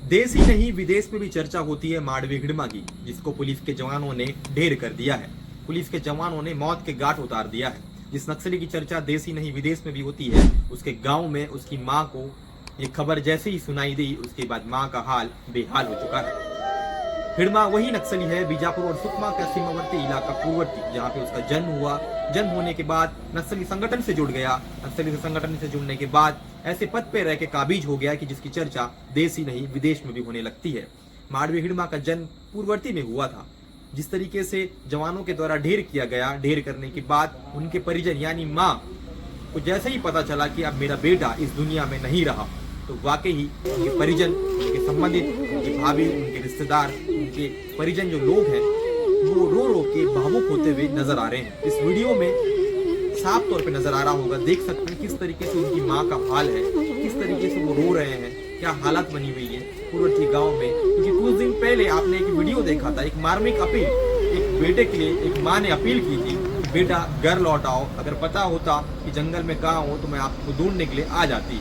देश ही नहीं विदेश में भी चर्चा होती है मांडवी हिड़मा की, जिसको पुलिस के जवानों ने ढेर कर दिया है। पुलिस के जवानों ने मौत के घाट उतार दिया है। जिस नक्सली की चर्चा देश ही नहीं विदेश में भी होती है, उसके गांव में उसकी मां को ये खबर जैसे ही सुनाई दी, उसके बाद मां का हाल बेहाल हो चुका है। हिड़मा वही नक्सली है बीजापुर और सुकमा का सीमावर्ती इलाका पूर्ववर्ती, जहाँ पे उसका जन्म हुआ। जन्म होने के बाद नक्सली संगठन से जुड़ गया। नक्सली संगठन से जुड़ने के बाद ऐसे पद पे रह के काबिज हो गया कि जिसकी चर्चा देश ही नहीं विदेश में भी होने लगती है। मांडवी हिड़मा का जन्म पूर्ववर्ती में हुआ था। जिस तरीके से जवानों के द्वारा ढेर किया गया, ढेर करने के बाद उनके परिजन यानी माँ को जैसे ही पता चला कि अब मेरा बेटा इस दुनिया में नहीं रहा, तो वाकई ही उनके परिजन, उनके संबंधित, उनके भाभी, उनके रिश्तेदार, उनके परिजन जो लोग हैं, वो रो रो के भावुक होते हुए नजर आ रहे हैं। इस वीडियो में साफ तौर पे नजर आ रहा होगा, देख सकते हैं किस तरीके से उनकी माँ का हाल है, किस तरीके से वो रो रहे हैं, क्या हालत बनी हुई है पूर्ववर्ती गांव में। क्योंकि कुछ दिन पहले आपने एक वीडियो देखा था, एक मार्मिक अपील, एक बेटे के लिए एक माँ ने अपील की थी कि बेटा घर लौट आओ, अगर पता होता कि जंगल में कहाँ हो तो मैं आपको ढूंढने के लिए आ जाती।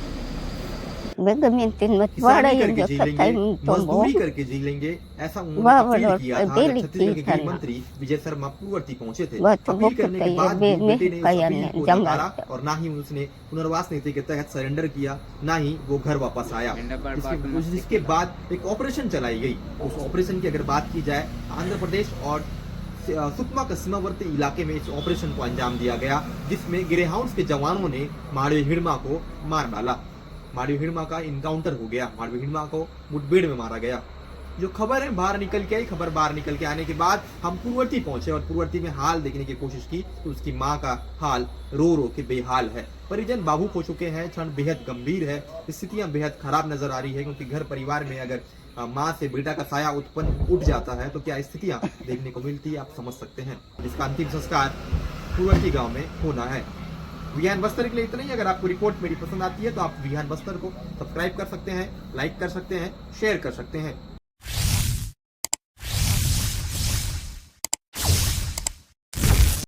किसानी करके जी लेंगे, मजदूरी करके जी लेंगे, ऐसा उन्होंने अपील किया था। छत्तीसगढ़ के गृह मंत्री विजय शर्मा पूर्ववर्ती पहुंचे थे। अपील करने के बाद भी बेटे ने इस अपील को नकारा और ना ही उसने पुनर्वास नीति के तहत सरेंडर किया, ना ही वो घर वापस आया। जिसके बाद एक ऑपरेशन चलाई गई। उस ऑपरेशन की अगर बात की जाए, आंध्र प्रदेश और सुकमा का सीमावर्ती इलाके में इस ऑपरेशन को अंजाम दिया गया, जिसमें ग्रेहाउंड्स के जवानों ने मांडवी हिड़मा को मार डाला। मांडवी हिड़मा का इनकाउंटर हो गया, मांडवी हिड़मा को मुठभेड़ में मारा गया। जो खबर है बाहर निकल के आई, खबर बाहर निकल के आने के बाद हम पूर्ववर्ती पहुंचे और पूर्ववर्ती में हाल देखने की कोशिश की, तो उसकी माँ का हाल रो रो के बेहाल है। परिजन भावुक हो चुके हैं, क्षण बेहद गंभीर है, स्थितियां बेहद खराब नजर आ रही है। क्योंकि घर परिवार में अगर माँ से बेटा का साया उत्पन्न उठ जाता है तो क्या स्थितियां देखने को मिलती है, आप समझ सकते हैं। इसका अंतिम संस्कार पूर्ववर्ती गाँव में होना है। विज्ञान बस्तर के लिए इतना ही। अगर आपको रिपोर्ट मेरी पसंद आती है तो आप विज्ञान बस्तर को सब्सक्राइब कर सकते हैं, लाइक कर सकते हैं, शेयर कर सकते हैं।